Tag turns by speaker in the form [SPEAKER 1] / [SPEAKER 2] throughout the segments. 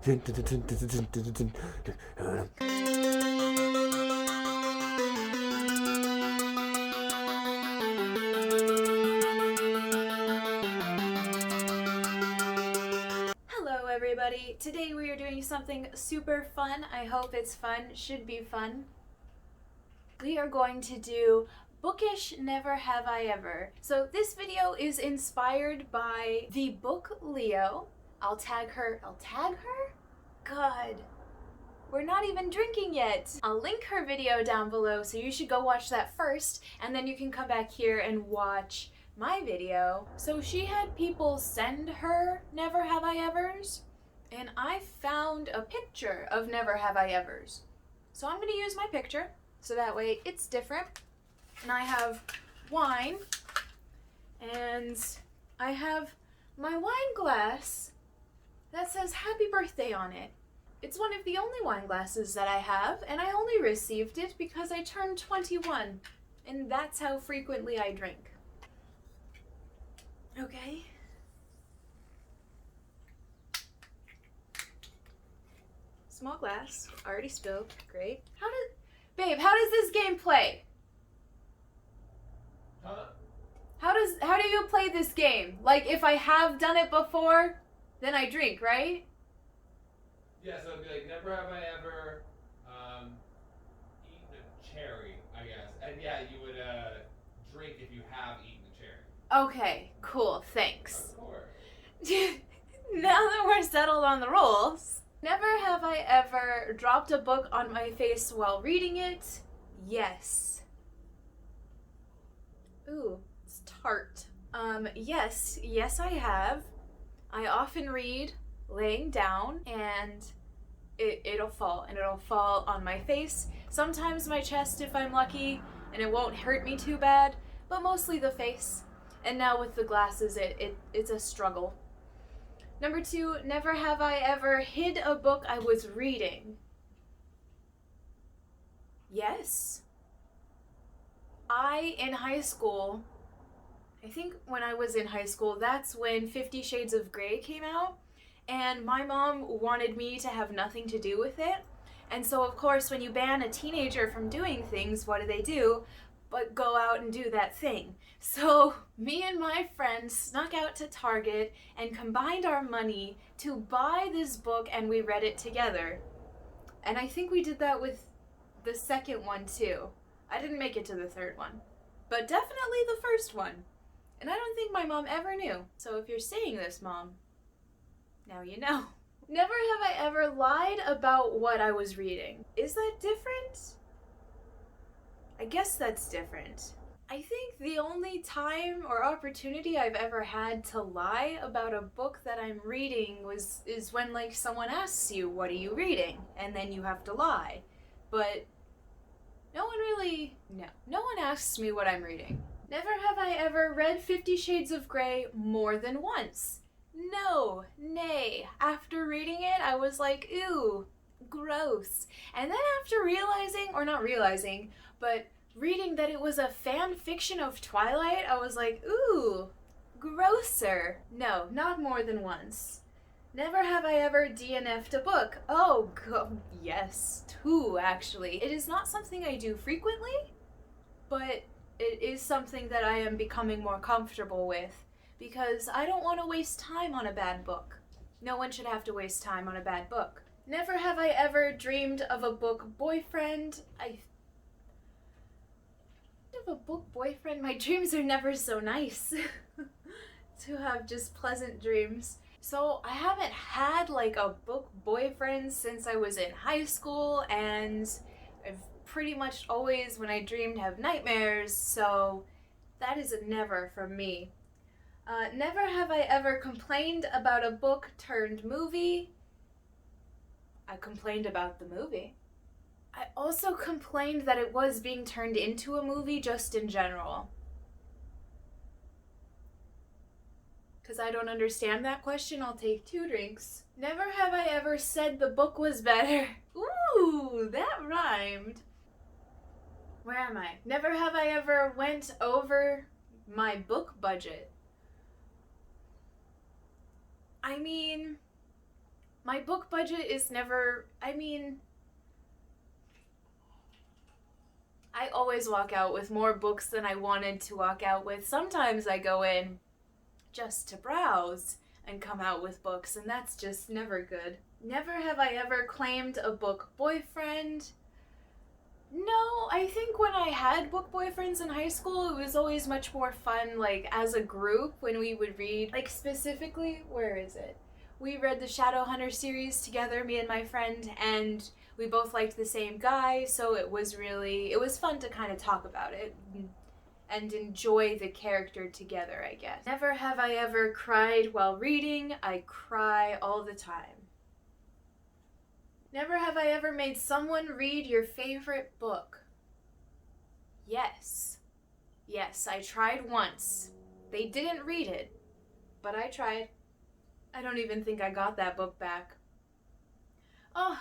[SPEAKER 1] Hello everybody, today we are doing something super fun. I hope it's fun, should be fun. We are going to do Bookish Never Have I Ever. So this video is inspired by the book Leo. I'll tag her? God, we're not even drinking yet. I'll link her video down below, so you should go watch that first, and then you can come back here and watch my video. So she had people send her Never Have I Evers, and I found a picture of Never Have I Evers. So I'm gonna use my picture, so that way it's different. And I have wine, and I have my wine glass that says happy birthday on it. It's one of the only wine glasses that I have, and I only received it because I turned 21, and that's how frequently I drink. Okay. Small glass, already spilled, great. Babe, how does this game play?
[SPEAKER 2] Huh?
[SPEAKER 1] How do you play this game? Like, if I have done it before, then I drink, right?
[SPEAKER 2] Yeah, so it'd be like, never have I ever eaten a cherry, I guess. And yeah, you would drink if you have eaten a cherry.
[SPEAKER 1] Okay, cool, thanks.
[SPEAKER 2] Of course.
[SPEAKER 1] Now that we're settled on the rules, never have I ever dropped a book on my face while reading it. Yes. Ooh, it's tart. Yes I have. I often read laying down, and it'll fall on my face. Sometimes my chest if I'm lucky, and it won't hurt me too bad, but mostly the face. And now with the glasses, it's a struggle. Number 2, never have I ever hid a book I was reading. Yes. In high school, I think when I was in high school, that's when 50 Shades of Grey came out, and my mom wanted me to have nothing to do with it. And so, of course, when you ban a teenager from doing things, what do? But go out and do that thing. So me and my friends snuck out to Target and combined our money to buy this book, and we read it together. And I think we did that with the second one too. I didn't make it to the third one, but definitely the first one. And I don't think my mom ever knew. So if you're seeing this, Mom, now you know. Never have I ever lied about what I was reading. Is that different? I guess that's different. I think the only time or opportunity I've ever had to lie about a book that I'm reading is when, like, someone asks you, what are you reading? And then you have to lie. But no one asks me what I'm reading. Never have I ever read 50 Shades of Grey more than once. No, nay. After reading it, I was like, ew, gross. And then after reading that it was a fan fiction of Twilight, I was like, ooh, grosser. No, not more than once. Never have I ever DNF'd a book. Oh, yes, 2 actually. It is not something I do frequently, but it is something that I am becoming more comfortable with, because I don't want to waste time on a bad book. No one should have to waste time on a bad book. Never have I ever dreamed of a book boyfriend. My dreams are never so nice to have just pleasant dreams. So I haven't had like a book boyfriend since I was in high school, and I've pretty much always, when I dreamed, have nightmares, so that is a never from me. Never have I ever complained about a book turned movie. I complained about the movie. I also complained that it was being turned into a movie just in general. Because I don't understand that question, I'll take 2 drinks. Never have I ever said the book was better. Ooh, that rhymed. Where am I? Never have I ever went over my book budget. I mean, My book budget is never, I always walk out with more books than I wanted to walk out with. Sometimes I go in just to browse and come out with books, and that's just never good. Never have I ever claimed a book boyfriend. No, I think when I had book boyfriends in high school, it was always much more fun, like, as a group when we would read. Like, specifically, where is it? We read the Shadowhunter series together, me and my friend, and we both liked the same guy, so it was fun to kind of talk about it and enjoy the character together, I guess. Never have I ever cried while reading. I cry all the time. Never have I ever made someone read your favorite book. Yes. Yes, I tried once. They didn't read it, but I tried. I don't even think I got that book back. Oh,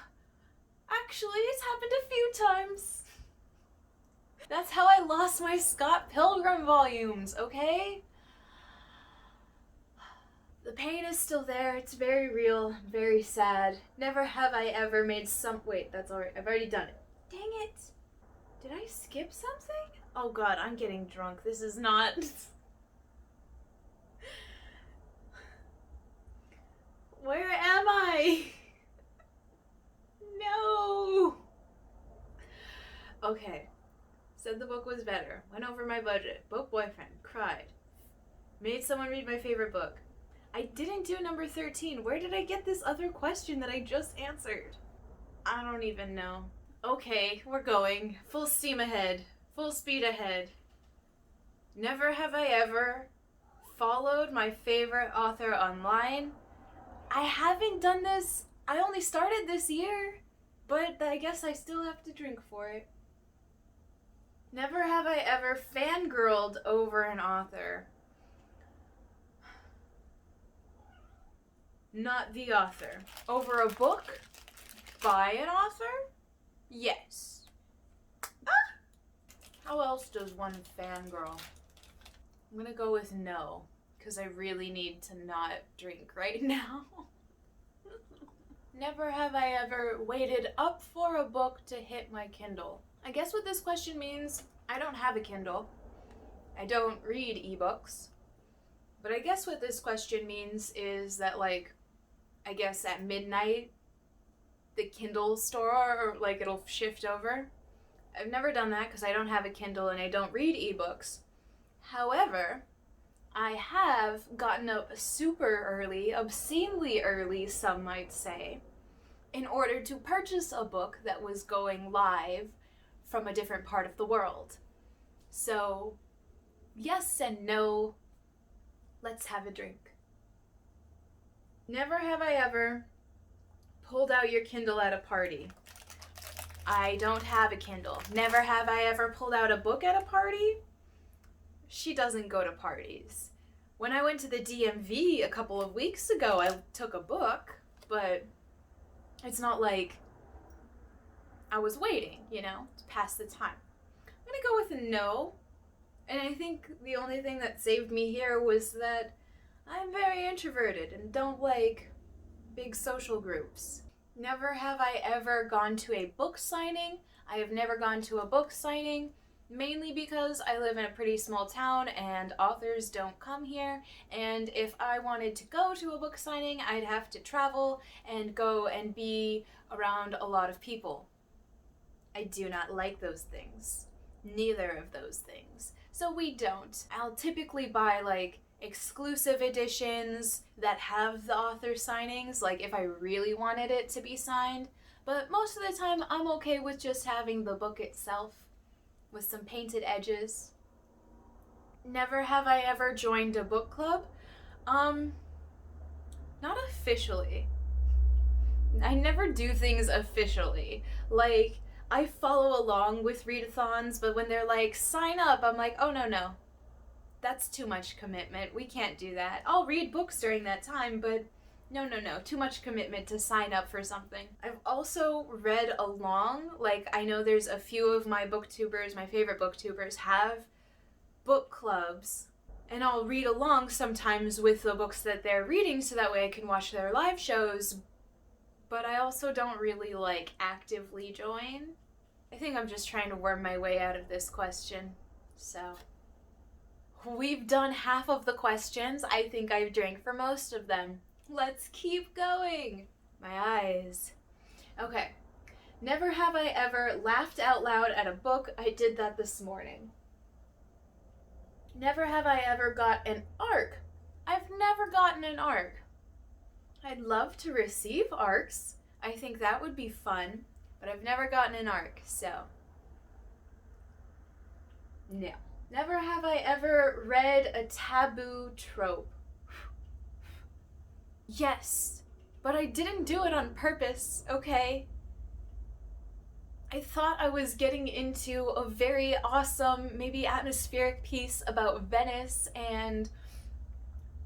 [SPEAKER 1] actually, it's happened a few times. That's how I lost my Scott Pilgrim volumes, okay? The pain is still there. It's very real, very sad. Never have I ever made wait, that's alright. I've already done it. Dang it. Did I skip something? Oh god, I'm getting drunk. This is not... Where am I? No. Okay. Said the book was better. Went over my budget. Book boyfriend. Cried. Made someone read my favorite book. I didn't do number 13. Where did I get this other question that I just answered? I don't even know. Okay, we're going. Full steam ahead. Full speed ahead. Never have I ever followed my favorite author online. I haven't done this. I only started this year, but I guess I still have to drink for it. Never have I ever fangirled over an author. Not the author. Over a book? By an author? Yes. Ah! How else does one fangirl? I'm gonna go with no, because I really need to not drink right now. Never have I ever waited up for a book to hit my Kindle. I guess what this question means, I don't have a Kindle. I don't read ebooks. But I guess what this question means is that, like, I guess at midnight, the Kindle store, or like it'll shift over. I've never done that because I don't have a Kindle and I don't read ebooks. However, I have gotten up super early, obscenely early, some might say, in order to purchase a book that was going live from a different part of the world. So, yes and no, let's have a drink. Never have I ever pulled out your Kindle at a party. I don't have a Kindle. Never have I ever pulled out a book at a party. She doesn't go to parties. When I went to the DMV a couple of weeks ago, I took a book, but it's not like I was waiting, to pass the time. I'm gonna go with a no. And I think the only thing that saved me here was that I'm very introverted and don't like big social groups. Never have I ever gone to a book signing. I have never gone to a book signing, mainly because I live in a pretty small town and authors don't come here, and if I wanted to go to a book signing, I'd have to travel and go and be around a lot of people. I do not like those things. Neither of those things. So we don't. I'll typically buy, like, exclusive editions that have the author signings, like if I really wanted it to be signed, but most of the time I'm okay with just having the book itself with some painted edges. Never have I ever joined a book club. Not officially. I never do things officially. Like, I follow along with readathons, but when they're like, sign up, I'm like, oh no. That's too much commitment. We can't do that. I'll read books during that time, but no. Too much commitment to sign up for something. I've also read along. Like, I know there's a few of my booktubers, my favorite booktubers, have book clubs. And I'll read along sometimes with the books that they're reading so that way I can watch their live shows. but I also don't really like actively join. I think I'm just trying to worm my way out of this question. So, we've done half of the questions. I think I've drank for most of them. Let's keep going. My eyes. Okay. Never have I ever laughed out loud at a book. I did that this morning. Never have I ever got an ARC. I've never gotten an ARC. I'd love to receive ARCs. I think that would be fun, but I've never gotten an ARC, so no. Never have I ever read a taboo trope. Yes, but I didn't do it on purpose, okay? I thought I was getting into a very awesome, maybe atmospheric piece about Venice and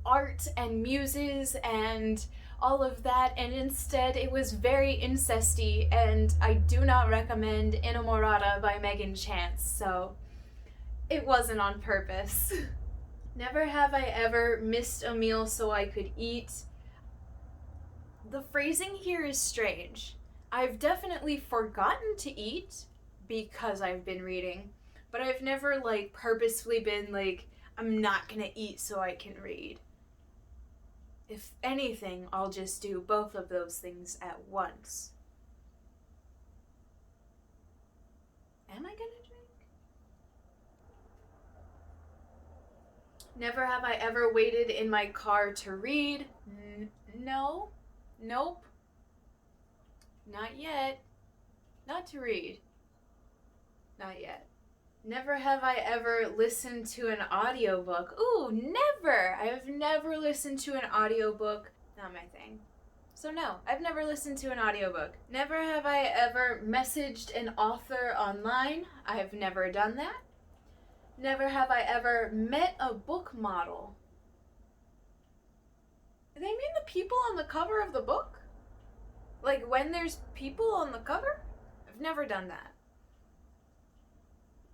[SPEAKER 1] art and muses and all of that, and instead it was very incesty, and I do not recommend Inamorata by Megan Chance, so it wasn't on purpose. Never have I ever missed a meal so I could eat. The phrasing here is strange. I've definitely forgotten to eat because I've been reading, but I've never purposefully been I'm not gonna eat so I can read. If anything, I'll just do both of those things at once. Am I gonna drink? Never have I ever waited in my car to read. No. Nope. Not yet. Not to read. Not yet. Never have I ever listened to an audiobook. Ooh, never! I have never listened to an audiobook. Not my thing. So no, I've never listened to an audiobook. Never have I ever messaged an author online. I have never done that. Never have I ever met a book model. Do they mean the people on the cover of the book? Like when there's people on the cover? I've never done that.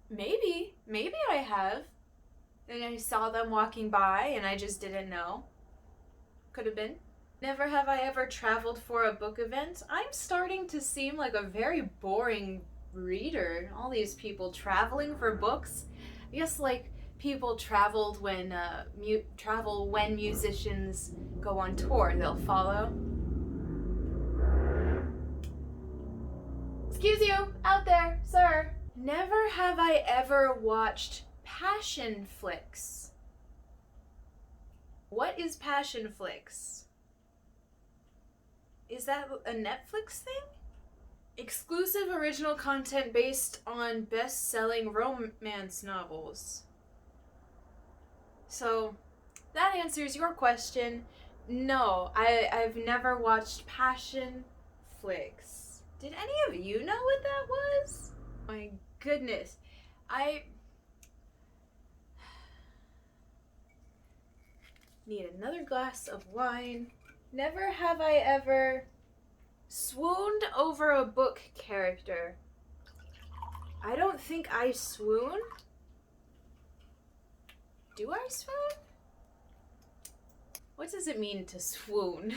[SPEAKER 1] Maybe I have. And I saw them walking by and I just didn't know. Could have been. Never have I ever traveled for a book event. I'm starting to seem like a very boring reader. All these people traveling for books. I guess people traveled when when musicians go on tour, they'll follow. Excuse you, out there, sir. Never have I ever watched passion flicks. What is passion flicks? Is that a Netflix thing? Exclusive original content based on best-selling romance novels. So, that answers your question. No, I've never watched passion flicks. Did any of you know what that was? My goodness. I need another glass of wine. Never have I ever swooned over a book character. I don't think I swoon. Do I swoon? What does it mean to swoon?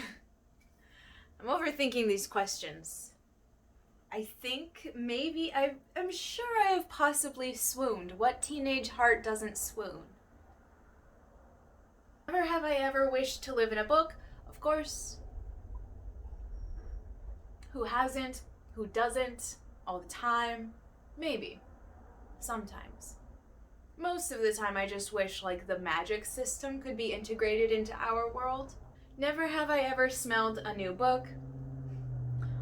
[SPEAKER 1] I'm overthinking these questions. I think maybe I'm sure I have possibly swooned. What teenage heart doesn't swoon? Never have I ever wished to live in a book. Of course. Who hasn't? Who doesn't? All the time? Maybe. Sometimes. Most of the time I just wish the magic system could be integrated into our world. Never have I ever smelled a new book.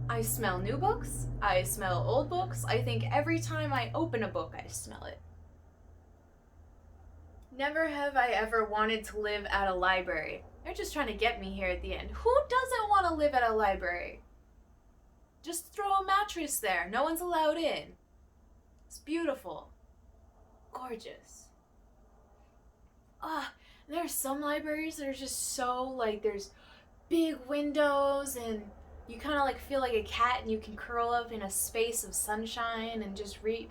[SPEAKER 1] I smell new books. I smell old books. I think every time I open a book, I smell it. Never have I ever wanted to live at a library. They're just trying to get me here at the end. Who doesn't want to live at a library? Just throw a mattress there. No one's allowed in. It's beautiful. Gorgeous. There's some libraries that are just so, there's big windows and you kind of feel like a cat and you can curl up in a space of sunshine and just read.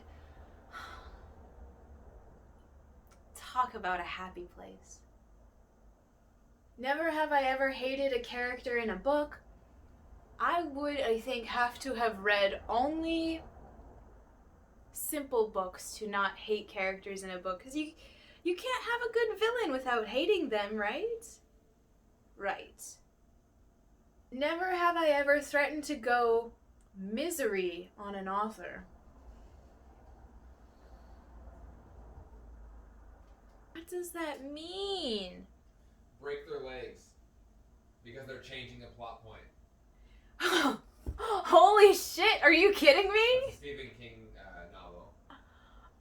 [SPEAKER 1] Talk about a happy place. Never have I ever hated a character in a book. I would, I think, have to have read only simple books to not hate characters in a book, because you can't have a good villain without hating them, right? Right. Never have I ever threatened to go misery on an author. What does that mean?
[SPEAKER 2] Break their legs because they're changing a plot point.
[SPEAKER 1] Holy shit, are you kidding
[SPEAKER 2] That's
[SPEAKER 1] me?
[SPEAKER 2] a Stephen King novel.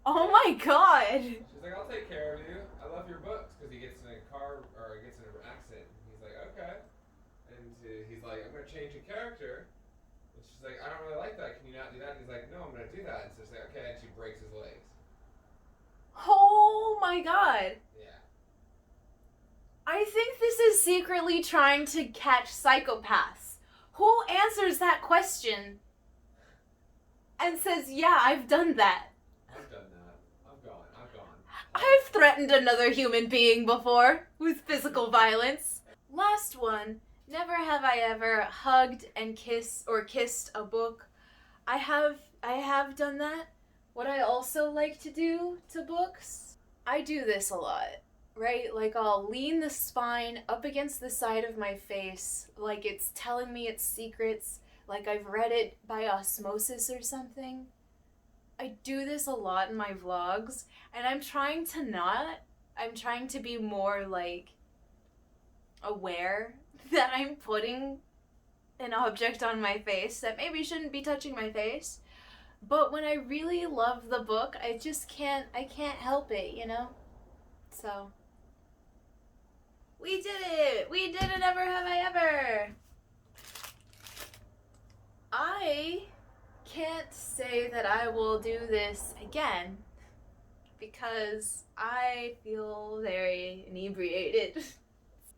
[SPEAKER 1] Oh my god.
[SPEAKER 2] She's like, I'll take care of you. I love your books, because he gets in a car or he gets in an accident. He's like, okay, and he's like, I'm gonna change a character. And she's like, I don't really like that. Can you not do that? And he's like, no, I'm gonna do that. And so she's like, okay, and she breaks his legs.
[SPEAKER 1] Oh my god.
[SPEAKER 2] Yeah.
[SPEAKER 1] I think this is secretly trying to catch psychopaths. Who answers that question and says, yeah, I've done that?
[SPEAKER 2] I've done that. I've gone.
[SPEAKER 1] I've threatened another human being before with physical violence. Last one. Never have I ever hugged and kissed a book. I have done that. What I also like to do to books, I do this a lot, right? Like I'll lean the spine up against the side of my face, like it's telling me its secrets, like I've read it by osmosis or something. I do this a lot in my vlogs, and I'm trying to not. I'm trying to be more like aware that I'm putting an object on my face that maybe shouldn't be touching my face. But when I really love the book, I can't help it, you know? So, we did it! We did it, never have I ever! I can't say that I will do this again because I feel very inebriated.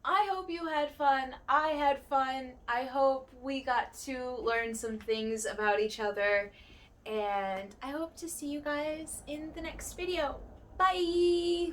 [SPEAKER 1] I hope you had fun. I had fun. I hope we got to learn some things about each other. And I hope to see you guys in the next video. Bye!